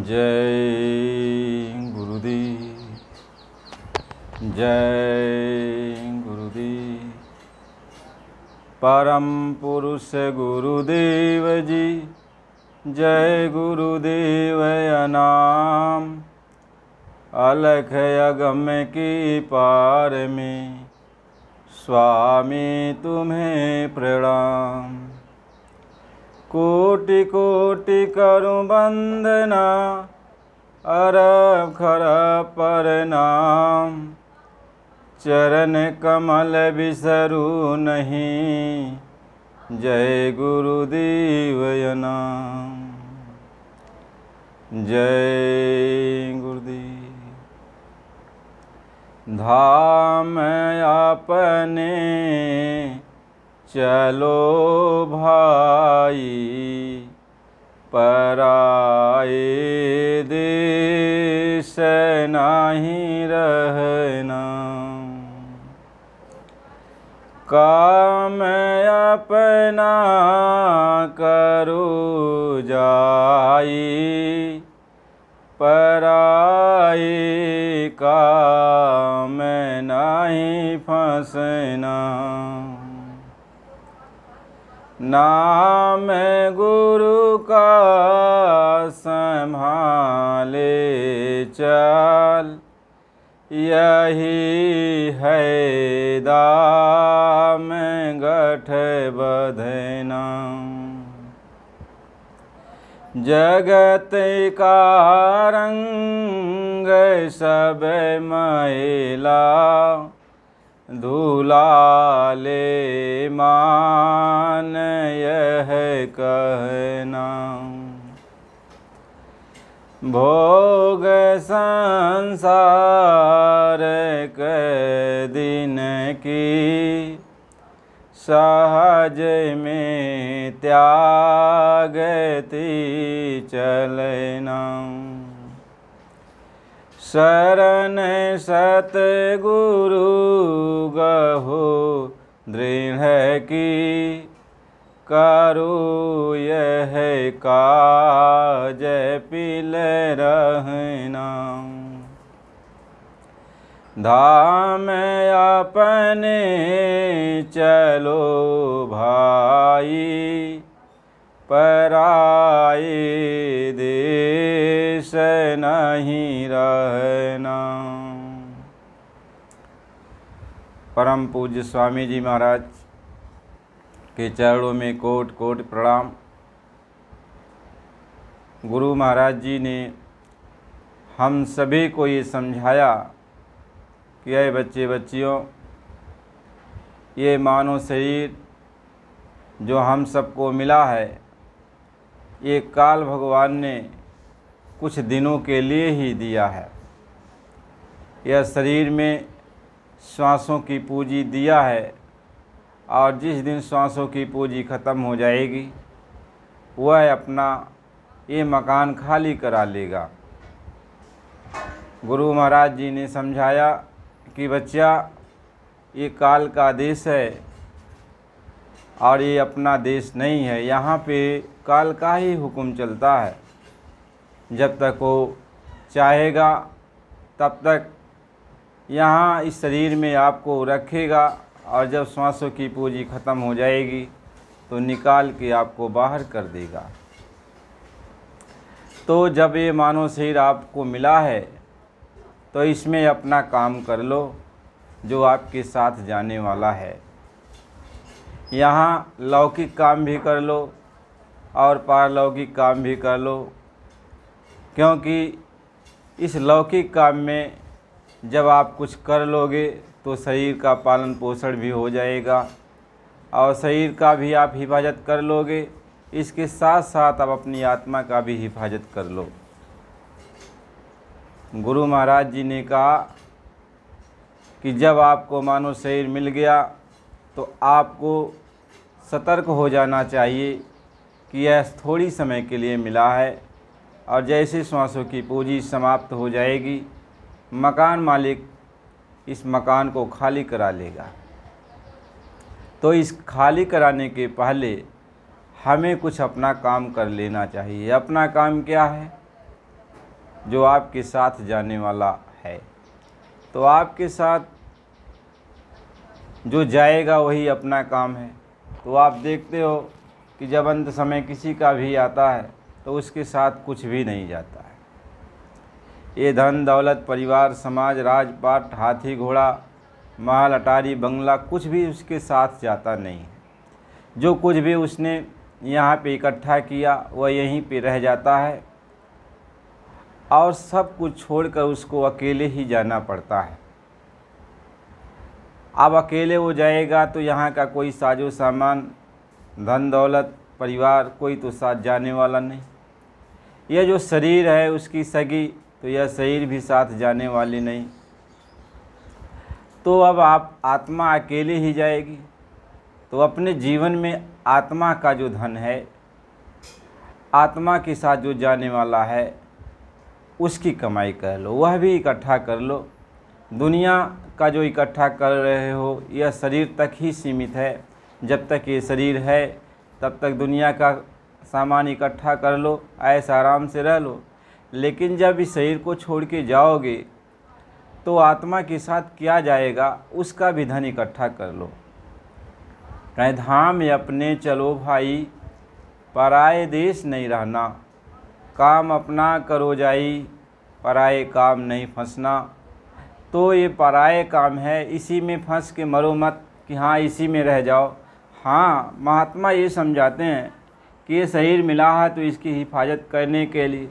जय गुरुदेव, जय गुरुदेव। परम पुरुष गुरुदेव जी, जय गुरुदेव नाम। अलख अगम की पार में स्वामी तुम्हें प्रणाम। कोटि कोटि करूं वंदना, अरब खरब प्रणाम। चरण कमल बिसरू नहीं, जय गुरुदेव नाम। जय गुरुदेव। धाम अपने चलो भाई, पराए देश नहीं रहना। काम अपना करो जाई, पराए काम नहीं फंसना। नाम गुरु का संभाले चल, यही है दाम गठ बधना। जगत का रंग सब मैला, धूला ले मान यह कहना। भोग संसार के दिन की, सहज में त्यागती चलना। शरण सतगुरु गहो दृढ़ की, करो यह काज पिल रहना। धाम अपने चलो भाई, पराए देश नहीं रहना। परम पूज्य स्वामी जी महाराज के चरणों में कोट कोट प्रणाम। गुरु महाराज जी ने हम सभी को ये समझाया कि ये बच्चे बच्चियों, ये मानव शरीर जो हम सबको मिला है, ये काल भगवान ने कुछ दिनों के लिए ही दिया है। यह शरीर में श्वासों की पूंजी दिया है, और जिस दिन श्वासों की पूंजी ख़त्म हो जाएगी, वह अपना ये मकान खाली करा लेगा। गुरु महाराज जी ने समझाया कि बच्चा, ये काल का देश है और ये अपना देश नहीं है। यहाँ पे काल का ही हुक्म चलता है। जब तक वो चाहेगा तब तक यहाँ इस शरीर में आपको रखेगा, और जब श्वासों की पूंजी ख़त्म हो जाएगी तो निकाल के आपको बाहर कर देगा। तो जब ये मानव शरीर आपको मिला है, तो इसमें अपना काम कर लो जो आपके साथ जाने वाला है। यहाँ लौकिक काम भी कर लो और पारलौकिक काम भी कर लो, क्योंकि इस लौकिक काम में जब आप कुछ कर लोगे तो शरीर का पालन पोषण भी हो जाएगा, और शरीर का भी आप हिफाजत कर लोगे। इसके साथ साथ आप अपनी आत्मा का भी हिफाजत कर लो। गुरु महाराज जी ने कहा कि जब आपको मानव शरीर मिल गया तो आपको सतर्क हो जाना चाहिए कि यह थोड़ी समय के लिए मिला है, और जैसे श्वासों की पूंजी समाप्त हो जाएगी, मकान मालिक इस मकान को खाली करा लेगा। तो इस खाली कराने के पहले हमें कुछ अपना काम कर लेना चाहिए। अपना काम क्या है? जो आपके साथ जाने वाला है। तो आपके साथ जो जाएगा वही अपना काम है। तो आप देखते हो कि जब अंत समय किसी का भी आता है तो उसके साथ कुछ भी नहीं जाता है। ये धन दौलत परिवार समाज राजपाट हाथी घोड़ा महल अटारी बंगला कुछ भी उसके साथ जाता नहीं है। जो कुछ भी उसने यहाँ पे इकट्ठा किया वह यहीं पे रह जाता है और सब कुछ छोड़कर उसको अकेले ही जाना पड़ता है। अब अकेले वो जाएगा तो यहाँ का कोई साजो सामान धन दौलत परिवार कोई तो साथ जाने वाला नहीं। यह जो शरीर है उसकी सगी तो यह शरीर भी साथ जाने वाली नहीं। तो अब आप आत्मा अकेले ही जाएगी। तो अपने जीवन में आत्मा का जो धन है आत्मा के साथ जो जाने वाला है उसकी कमाई कर लो, वह भी इकट्ठा कर लो। दुनिया का जो इकट्ठा कर रहे हो यह शरीर तक ही सीमित है। जब तक ये शरीर है तब तक दुनिया का सामान इकट्ठा कर लो, ऐसा आराम से रह लो। लेकिन जब इस शरीर को छोड़ के जाओगे तो आत्मा के साथ क्या जाएगा उसका भी धन इकट्ठा कर लो। कहीं धाम अपने चलो भाई, पराए देश नहीं रहना। काम अपना करो जाई, पराए काम नहीं फंसना। तो ये पराए काम है, इसी में फंस के मरो मत कि हाँ इसी में रह जाओ। हाँ, महात्मा ये समझाते हैं कि ये शरीर मिला है तो इसकी हिफाजत करने के लिए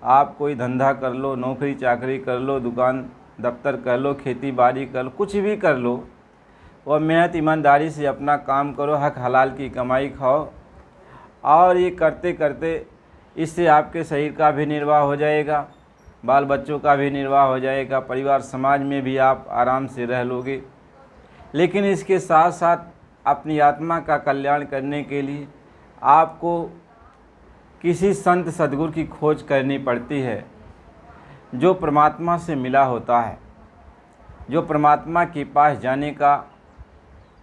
आप कोई धंधा कर लो, नौकरी चाकरी कर लो, दुकान दफ्तर कर लो, खेती बाड़ी कर लो, कुछ भी कर लो और मेहनत ईमानदारी से अपना काम करो, हक हलाल की कमाई खाओ। और ये करते करते इससे आपके शरीर का भी निर्वाह हो जाएगा, बाल बच्चों का भी निर्वाह हो जाएगा, परिवार समाज में भी आप आराम से रह लोगे। लेकिन इसके साथ साथ अपनी आत्मा का कल्याण करने के लिए आपको किसी संत सद्गुरु की खोज करनी पड़ती है जो परमात्मा से मिला होता है, जो परमात्मा के पास जाने का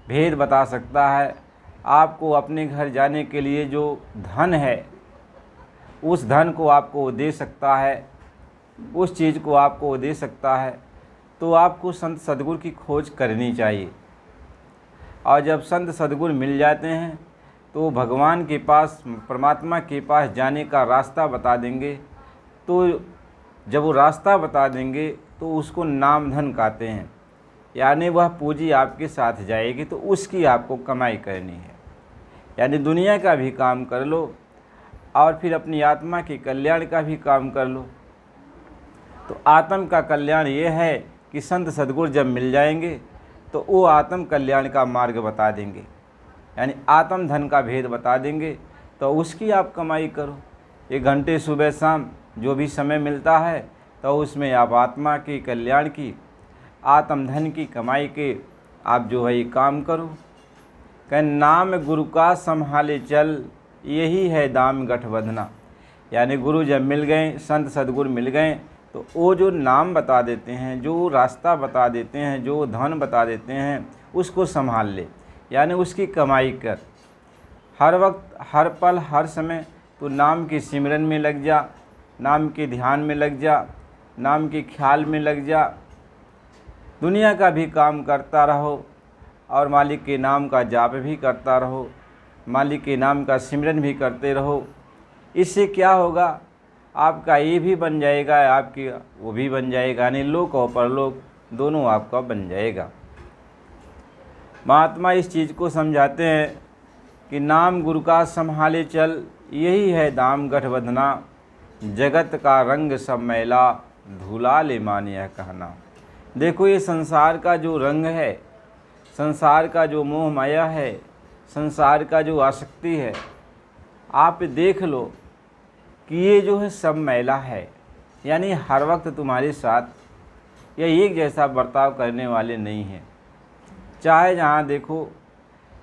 भेद बता सकता है। आपको अपने घर जाने के लिए जो धन है उस धन को आपको दे सकता है, उस चीज़ को आपको दे सकता है। तो आपको संत सद्गुरु की खोज करनी चाहिए। और जब संत सद्गुरु मिल जाते हैं तो भगवान के पास परमात्मा के पास जाने का रास्ता बता देंगे। तो जब वो रास्ता बता देंगे तो उसको नाम धन कहते हैं, यानी वह पूंजी आपके साथ जाएगी तो उसकी आपको कमाई करनी है। यानी दुनिया का भी काम कर लो और फिर अपनी आत्मा के कल्याण का भी काम कर लो। तो आत्म का कल्याण ये है कि संत सद्गुरु जब मिल जाएंगे तो वो आत्म कल्याण का मार्ग बता देंगे, यानी आत्म धन का भेद बता देंगे। तो उसकी आप कमाई करो। 1 घंटे सुबह शाम जो भी समय मिलता है तो उसमें आप आत्मा के कल्याण की आत्म धन की कमाई के आप जो है ये काम करो। कह नाम गुरु का संभाले चल, यही है दाम गठबंधना। यानी गुरु जब मिल गए, संत सद्गुरु मिल गए तो वो जो नाम बता देते हैं, जो रास्ता बता देते हैं, जो धन बता देते हैं उसको संभाल ले, यानी उसकी कमाई कर। हर वक्त हर पल हर समय तो नाम के सिमरन में लग जा, नाम के ध्यान में लग जा, नाम के ख्याल में लग जा। दुनिया का भी काम करता रहो और मालिक के नाम का जाप भी करता रहो, मालिक के नाम का सिमरन भी करते रहो। इससे क्या होगा, आपका ये भी बन जाएगा, आपकी वो भी बन जाएगा, यानी लोक और परलोक दोनों आपका बन जाएगा। महात्मा इस चीज़ को समझाते हैं कि नाम गुरु का संभाले चल, यही है दाम गठबंधना। जगत का रंग सब मैला, धुला ले मान यह कहना। देखो ये संसार का जो रंग है, संसार का जो मोह माया है, संसार का जो आसक्ति है, आप देख लो कि ये जो है सब मैला है। यानी हर वक्त तुम्हारे साथ या एक जैसा बर्ताव करने वाले नहीं हैं। चाहे जहाँ देखो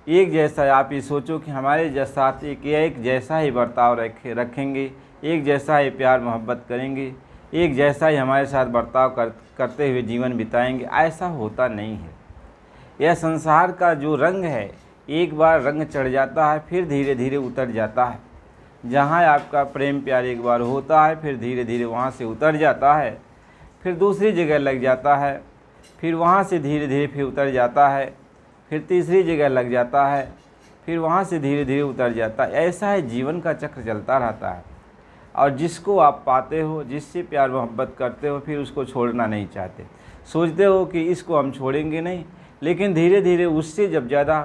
एक जैसा, आप ये सोचो कि हमारे साथ एक जैसा ही बर्ताव रखेंगे, एक जैसा ही प्यार मोहब्बत करेंगे, एक जैसा ही हमारे साथ बर्ताव करते हुए जीवन बिताएंगे, ऐसा होता नहीं है। यह संसार का जो रंग है, एक बार रंग चढ़ जाता है फिर धीरे धीरे उतर जाता है। जहाँ आपका प्रेम प्यार एक बार होता है, फिर धीरे धीरे वहाँ से उतर जाता है, फिर दूसरी जगह लग जाता है, फिर वहाँ से धीरे धीरे फिर उतर जाता है, फिर तीसरी जगह लग जाता है, फिर वहाँ से धीरे धीरे उतर जाता है। ऐसा है, जीवन का चक्र चलता रहता है। और जिसको आप पाते हो, जिससे प्यार मोहब्बत करते हो, फिर उसको छोड़ना नहीं चाहते। सोचते हो कि इसको हम छोड़ेंगे नहीं, लेकिन धीरे धीरे उससे जब ज़्यादा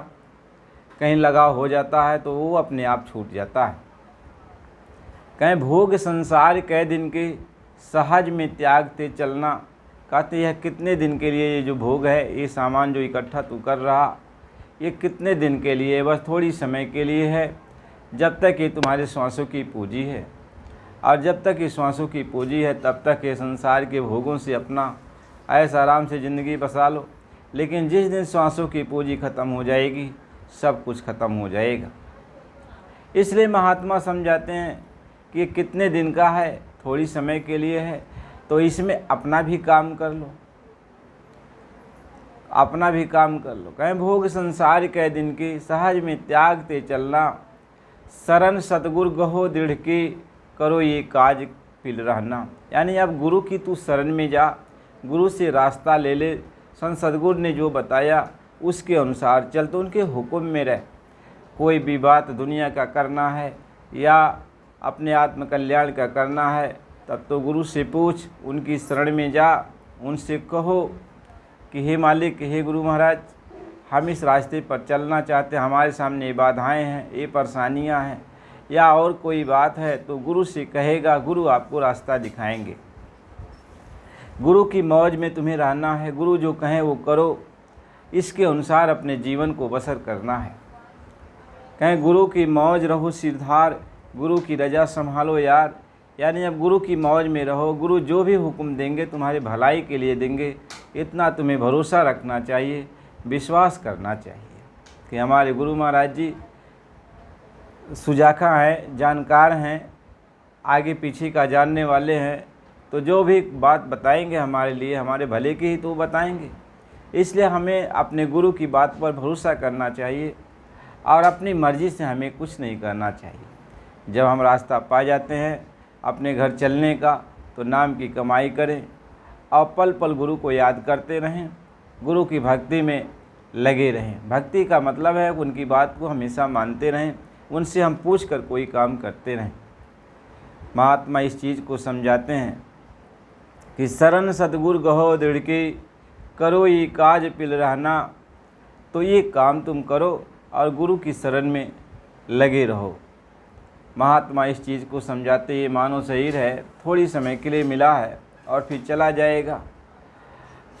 कहीं लगाव हो जाता है तो वो अपने आप छूट जाता है। कहीं भोग संसार कै दिन के, सहज में त्यागते चलना। कहते हैं कितने दिन के लिए ये जो भोग है, ये सामान जो इकट्ठा तू कर रहा, ये कितने दिन के लिए, बस थोड़ी समय के लिए है, जब तक ये तुम्हारे श्वासों की पूंजी है। और जब तक ये श्वासों की पूंजी है तब तक ये संसार के भोगों से अपना ऐश आराम से ज़िंदगी बसा लो। लेकिन जिस दिन श्वासों की पूंजी ख़त्म हो जाएगी, सब कुछ ख़त्म हो जाएगा। इसलिए महात्मा समझाते हैं कि ये कितने दिन का है, थोड़ी समय के लिए है, तो इसमें अपना भी काम कर लो, अपना भी काम कर लो। कहें भोग संसार कै दिन की, सहज में त्यागते चलना। शरण सतगुरु गहो दृढ़ की, करो ये काज पिल रहना। यानी अब गुरु की तू शरण में जा, गुरु से रास्ता ले ले। संत सतगुरु ने जो बताया उसके अनुसार चल, तो उनके हुक्म में रह। कोई भी बात दुनिया का करना है या अपने आत्म कल्याण का करना है, तब तो गुरु से पूछ, उनकी शरण में जा, उनसे कहो कि हे मालिक, हे गुरु महाराज, हम इस रास्ते पर चलना चाहते हैं, हमारे सामने ये बाधाएं हैं, ये परेशानियां हैं, या और कोई बात है, तो गुरु से कहेगा, गुरु आपको रास्ता दिखाएंगे। गुरु की मौज में तुम्हें रहना है, गुरु जो कहें वो करो, इसके अनुसार अपने जीवन को बसर करना है। कहें गुरु की मौज रहो सिरधार, गुरु की रजा संभालो यार। यानी अब गुरु की मौज में रहो, गुरु जो भी हुक्म देंगे तुम्हारे भलाई के लिए देंगे, इतना तुम्हें भरोसा रखना चाहिए, विश्वास करना चाहिए कि हमारे गुरु महाराज जी सुजाखा हैं, जानकार हैं, आगे पीछे का जानने वाले हैं, तो जो भी बात बताएंगे हमारे लिए, हमारे भले की ही तो बताएंगे। इसलिए हमें अपने गुरु की बात पर भरोसा करना चाहिए और अपनी मर्ज़ी से हमें कुछ नहीं करना चाहिए। जब हम रास्ता पा जाते हैं अपने घर चलने का, तो नाम की कमाई करें और पल पल गुरु को याद करते रहें, गुरु की भक्ति में लगे रहें। भक्ति का मतलब है उनकी बात को हमेशा मानते रहें, उनसे हम पूछ कर कोई काम करते रहें। महात्मा इस चीज़ को समझाते हैं कि शरण सतगुरु गहो दृढ़ की, करो ये काज पिल रहना। तो ये काम तुम करो और गुरु की शरण में लगे रहो। महात्मा इस चीज़ को समझाते, ये मानो शरीर है, थोड़ी समय के लिए मिला है और फिर चला जाएगा।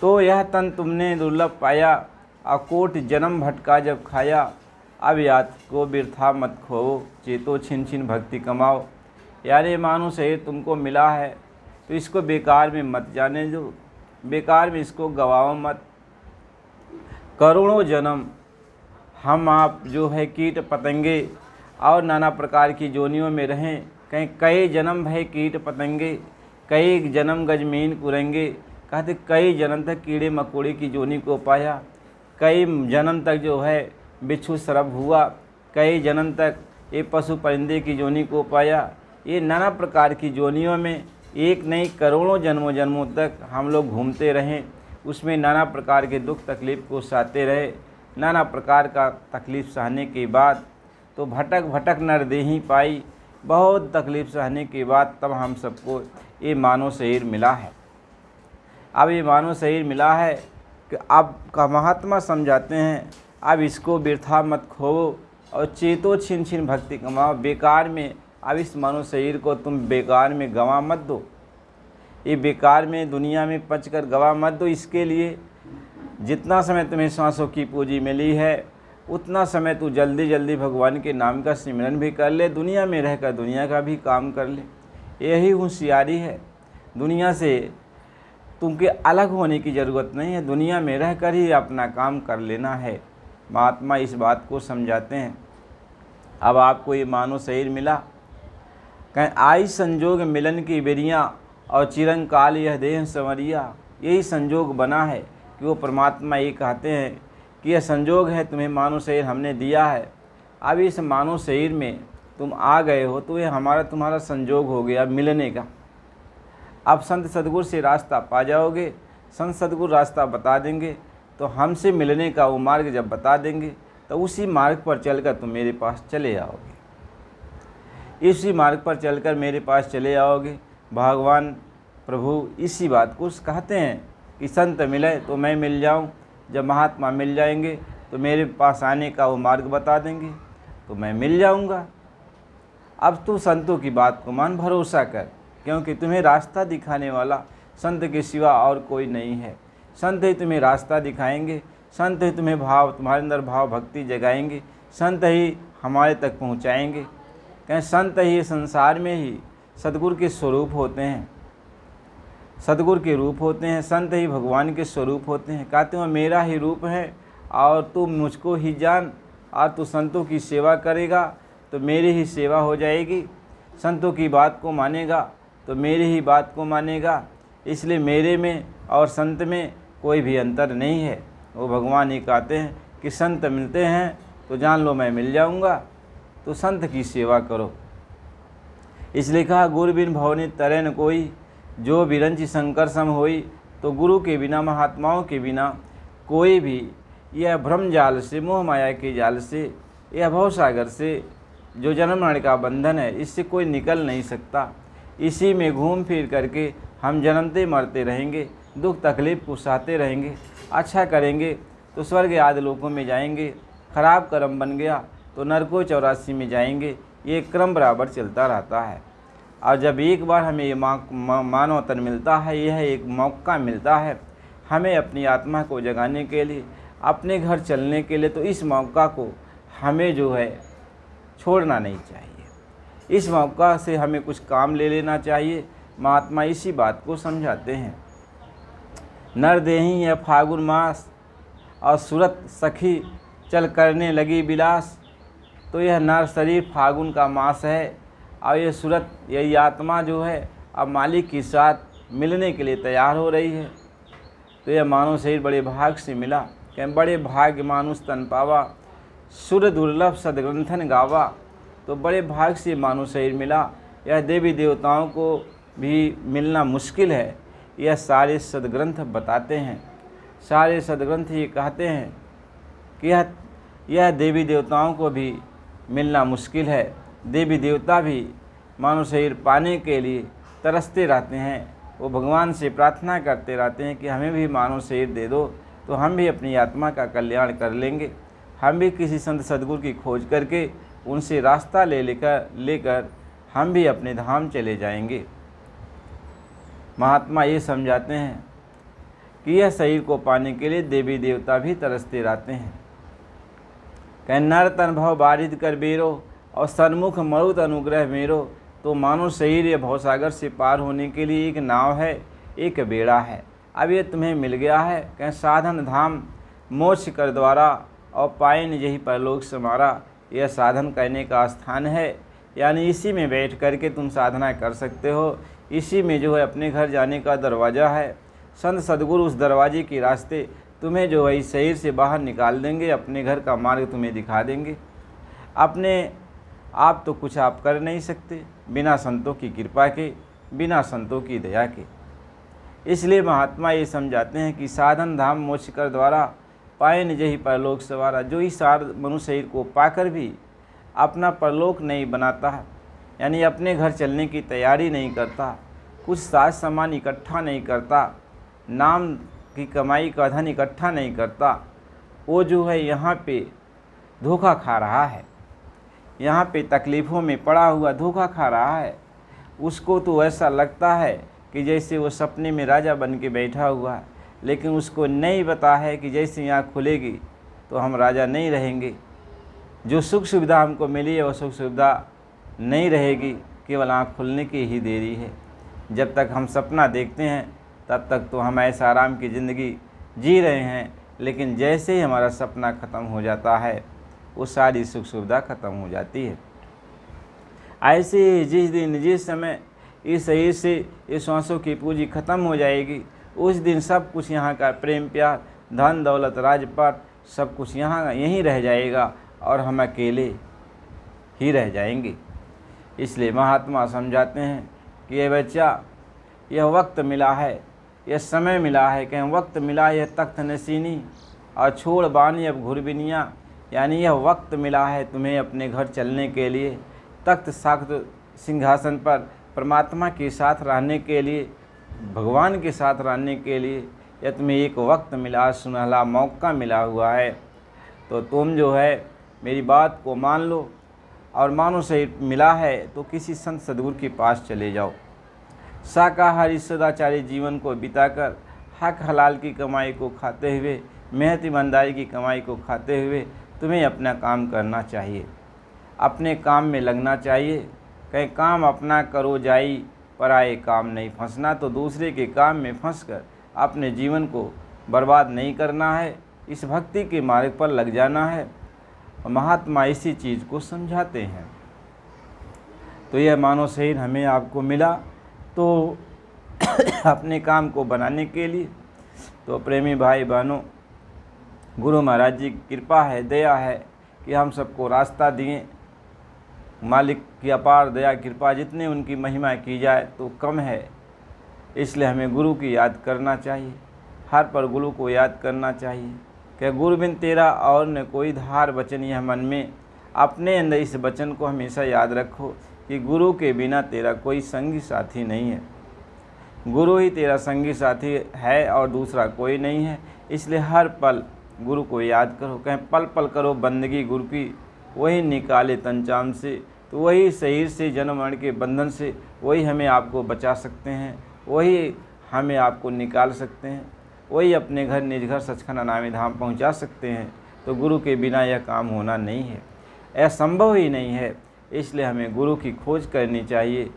तो यह तन तुमने दुर्लभ पाया, अकोट जन्म भटका जब खाया। अब याद को बिरथा मत खोओ, चेतो छिन छिन भक्ति कमाओ। यानी मानो शरीर तुमको मिला है, तो इसको बेकार में मत जाने दो, बेकार में इसको गवाओ मत। करोड़ों जन्म हम आप जो है कीट पतंगे और नाना प्रकार की जोनियों में रहें। कहीं कई जन्म है कीट पतंगे, कई जन्म गजमीन कुरेंगे। कहते कई जन्म तक कीड़े मकोड़े की जोनी को पाया, कई जन्म तक जो है बिच्छू सरब हुआ, कई जन्म तक ये पशु परिंदे की जोनी को पाया। ये नाना प्रकार की जोनियों में एक नहीं करोड़ों जन्मों जन्मों तक हम लोग घूमते रहें, उसमें नाना प्रकार के दुख तकलीफ़ को सहते रहे। नाना प्रकार का तकलीफ़ सहने के बाद तो भटक भटक नर देही पाई, बहुत तकलीफ़ सहने के बाद तब हम सबको ये मानव शरीर मिला है। अब ये मानव शरीर मिला है कि अब का महात्मा समझाते हैं, अब इसको बिरथा मत खोओ और चेतो छिन छिन भक्ति कमाओ। बेकार में अब इस मानव शरीर को तुम बेकार में गंवा मत दो, ये बेकार में दुनिया में पच कर गंवा मत दो। इसके लिए जितना समय तुम्हें सांसों की पूंजी मिली है, उतना समय तू जल्दी जल्दी भगवान के नाम का सिमरन भी कर ले, दुनिया में रहकर दुनिया का भी काम कर ले। यही होशियारी है। दुनिया से तुमके अलग होने की ज़रूरत नहीं है, दुनिया में रहकर ही अपना काम कर लेना है। महात्मा इस बात को समझाते हैं। अब आपको ये मानो शरीर मिला, कहें आई संजोग मिलन की बेरियाँ और चिरंकाल यह देह संवरिया। यही संजोग बना है कि वो परमात्मा ये कहते हैं कि यह संजोग है, तुम्हें मानो शरीर हमने दिया है। अब इस मानो शरीर में तुम आ गए हो तो ये हमारा तुम्हारा संजोग हो गया मिलने का। अब संत सद्गुरु से रास्ता पा जाओगे, संत सद्गुरु रास्ता बता देंगे, तो हमसे मिलने का वो मार्ग जब बता देंगे तो उसी मार्ग पर चलकर तुम मेरे पास चले आओगे। इसी मार्ग पर चलकर मेरे पास चले आओगे। भगवान प्रभु इसी बात को कहते हैं कि संत मिले तो मैं मिल जाऊं, जब महात्मा मिल जाएंगे तो मेरे पास आने का वो मार्ग बता देंगे तो मैं मिल जाऊंगा। अब तू संतों की बात को मान, भरोसा कर, क्योंकि तुम्हें रास्ता दिखाने वाला संत के सिवा और कोई नहीं है। संत ही तुम्हें रास्ता दिखाएंगे, संत ही तुम्हें तुम्हारे अंदर भाव भक्ति जगाएंगे, संत ही हमारे तक पहुंचाएंगे। कहें संत ही संसार में ही सद्गुरु के स्वरूप होते हैं, सद्गुरु के रूप होते हैं, संत ही भगवान के स्वरूप होते हैं। कहते हो मेरा ही रूप है और तू मुझको ही जान, और तू संतों की सेवा करेगा तो मेरी ही सेवा हो जाएगी, संतों की बात को मानेगा तो मेरी ही बात को मानेगा। इसलिए मेरे में और संत में कोई भी अंतर नहीं है। वो भगवान ही कहते हैं कि संत मिलते हैं तो जान लो मैं मिल जाऊंगा, तो संत की सेवा करो। इसलिए कहा गुरु बिन भवनि तरै न कोई, जो बिरंचि शंकर सम होई। तो गुरु के बिना, महात्माओं के बिना कोई भी यह भ्रम जाल से, मोह माया के जाल से, यह भवसागर से जो जन्म मरण का बंधन है, इससे कोई निकल नहीं सकता। इसी में घूम फिर करके हम जन्मते मरते रहेंगे, दुख तकलीफ को सहते रहेंगे। अच्छा करेंगे तो स्वर्ग आदि लोकों में जाएंगे, खराब कर्म बन गया तो नरकों 84 में जाएंगे। ये क्रम बराबर चलता रहता है। और जब एक बार हमें ये मानव तन मिलता है, यह एक मौका मिलता है हमें अपनी आत्मा को जगाने के लिए, अपने घर चलने के लिए, तो इस मौका को हमें जो है छोड़ना नहीं चाहिए। इस मौका से हमें कुछ काम ले लेना चाहिए। महात्मा इसी बात को समझाते हैं। नर देही है फागुन मास, और सूरत सखी चल करने लगी विलास। तो यह नर शरीर फागुन का मास है, और ये सूरत, यही आत्मा जो है अब मालिक के साथ मिलने के लिए तैयार हो रही है। तो यह मानव शरीर बड़े भाग से मिला। कहें बड़े भाग्य मानुष तन पावा, सुर दुर्लभ सदग्रंथन गावा। तो बड़े भाग से मानव शरीर मिला। यह देवी देवताओं को भी मिलना मुश्किल है, यह सारे सदग्रंथ बताते हैं। सारे सदग्रंथ ये कहते हैं कि यह देवी देवताओं को भी मिलना मुश्किल है। देवी देवता भी मानव शरीर पाने के लिए तरसते रहते हैं। वो भगवान से प्रार्थना करते रहते हैं कि हमें भी मानव शरीर दे दो, तो हम भी अपनी आत्मा का कल्याण कर लेंगे। हम भी किसी संत सद्गुरु की खोज करके उनसे रास्ता लेकर हम भी अपने धाम चले जाएंगे। महात्मा ये समझाते हैं कि यह शरीर को पाने के लिए देवी देवता भी तरसते रहते हैं। कहें नर तन भव बारिद कर बेरो, और सन्मुख मरुत अनुग्रह मेरो। तो मानो शरीर ये भवसागर से पार होने के लिए एक नाव है, एक बेड़ा है। अब ये तुम्हें मिल गया है। कहें साधन धाम मोक्ष कर द्वारा, और पाए निज ही परलोक समारा। यह साधन करने का स्थान है, यानी इसी में बैठ करके तुम साधना कर सकते हो। इसी में जो है अपने घर जाने का दरवाज़ा है। संत सद्गुरु उस दरवाजे के रास्ते तुम्हें जो है इस शरीर से बाहर निकाल देंगे, अपने घर का मार्ग तुम्हें दिखा देंगे। अपने आप तो कुछ आप कर नहीं सकते बिना संतों की कृपा के, बिना संतों की दया के। इसलिए महात्मा ये समझाते हैं कि साधन धाम मोक्ष कर द्वारा, पाए निज ही परलोक सवारा। जो इस मनुष्य शरीर को पाकर भी अपना परलोक नहीं बनाता, यानी अपने घर चलने की तैयारी नहीं करता, कुछ साज सामान इकट्ठा नहीं करता, नाम की कमाई का धन इकट्ठा नहीं करता, वो जो है यहाँ पे धोखा खा रहा है, यहाँ पे तकलीफ़ों में पड़ा हुआ धोखा खा रहा है। उसको तो ऐसा लगता है कि जैसे वो सपने में राजा बन के बैठा हुआ है, लेकिन उसको नहीं पता है कि जैसे आँख खुलेगी तो हम राजा नहीं रहेंगे। जो सुख सुविधा हमको मिली है वो सुख सुविधा नहीं रहेगी, केवल आँख खुलने की ही देरी है। जब तक हम सपना देखते हैं तब तक तो हम ऐसा आराम की ज़िंदगी जी रहे हैं, लेकिन जैसे ही हमारा सपना ख़त्म हो जाता है वो सारी सुख सुविधा ख़त्म हो जाती है। ऐसे ही जिस दिन जिस समय इस शरीर से इस श्वासों की पूंजी ख़त्म हो जाएगी, उस दिन सब कुछ यहाँ का प्रेम प्यार धन दौलत राजपाट सब कुछ यहाँ यहीं रह जाएगा और हम अकेले ही रह जाएंगे। इसलिए महात्मा समझाते हैं कि ये बच्चा, यह वक्त मिला है, यह समय मिला है, कहीं वक्त मिला यह तख्त नशीनी और छोड़ बानी अब घुरबिनिया, यानी यह वक्त मिला है तुम्हें अपने घर चलने के लिए, तख्त साख्त सिंहासन पर परमात्मा के साथ रहने के लिए, भगवान के साथ रहने के लिए यह तुम्हें एक वक्त मिला, सुनहला मौका मिला हुआ है। तो तुम जो है मेरी बात को मान लो, और मानो सही मिला है तो किसी संत सद्गुरु के पास चले जाओ। शाकाहारी सदाचारी जीवन को बिताकर हक हलाल की कमाई को खाते हुए, मेहनत ईमानदारी की कमाई को खाते हुए तुम्हें अपना काम करना चाहिए, अपने काम में लगना चाहिए। कहीं काम अपना करो जाई, पराए काम नहीं फंसना। तो दूसरे के काम में फंसकर अपने जीवन को बर्बाद नहीं करना है, इस भक्ति के मार्ग पर लग जाना है। और महात्मा इसी चीज़ को समझाते हैं। तो यह मानव शरीर हमें आपको मिला तो अपने काम को बनाने के लिए। तो प्रेमी भाई बहनों, गुरु महाराज जी की कृपा है, दया है कि हम सबको रास्ता दिए। मालिक की अपार दया कृपा, जितने उनकी महिमा की जाए तो कम है। इसलिए हमें गुरु की याद करना चाहिए, हर पर गुरु को याद करना चाहिए। कि गुरु बिन तेरा और न कोई धार वचन यह मन में, अपने अंदर इस वचन को हमेशा याद रखो कि गुरु के बिना तेरा कोई संगी साथी नहीं है। गुरु ही तेरा संगी साथी है और दूसरा कोई नहीं है। इसलिए हर पल गुरु को याद करो, कहें पल पल करो बंदगी गुरु की, वही निकाले तंचाम से। तो वही शरीर से जन्म मरण के बंधन से वही हमें आपको बचा सकते हैं, वही हमें आपको निकाल सकते हैं, वही अपने घर निज घर सचखंड अनामी धाम पहुंचा सकते हैं। तो गुरु के बिना यह काम होना नहीं है, असंभव ही नहीं है। इसलिए हमें गुरु की खोज करनी चाहिए,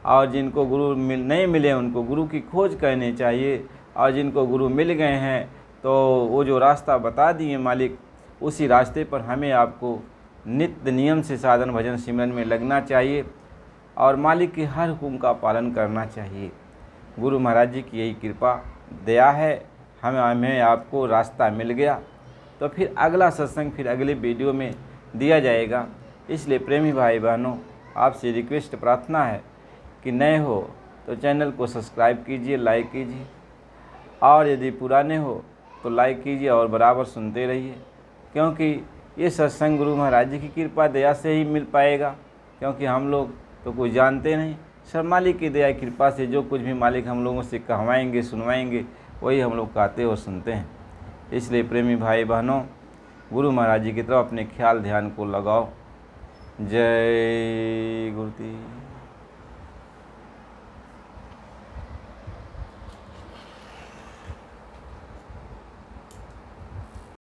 और जिनको गुरु नहीं मिले उनको गुरु की खोज करनी चाहिए, और जिनको गुरु मिल गए हैं तो वो जो रास्ता बता दिए मालिक, उसी रास्ते पर हमें आपको नित्य नियम से साधन भजन सिमरन में लगना चाहिए, और मालिक की हर हुक्म का पालन करना चाहिए। गुरु महाराज जी की यही कृपा दया है, हमें आपको रास्ता मिल गया। तो फिर अगला सत्संग फिर अगले वीडियो में दिया जाएगा। इसलिए प्रेमी भाई बहनों, आपसे रिक्वेस्ट प्रार्थना है कि नए हो तो चैनल को सब्सक्राइब कीजिए, लाइक कीजिए, और यदि पुराने हो तो लाइक कीजिए और बराबर सुनते रहिए। क्योंकि ये सत्संग गुरु महाराज जी की कृपा दया से ही मिल पाएगा, क्योंकि हम लोग तो कुछ जानते नहीं। सब मालिक की दया कृपा से जो कुछ भी मालिक हम लोगों से कहवाएंगे सुनवाएंगे वही हम लोग कहते और सुनते हैं। इसलिए प्रेमी भाई बहनों, गुरु महाराज जी की तरफ अपने ख्याल ध्यान को लगाओ। जय गुरुदेव।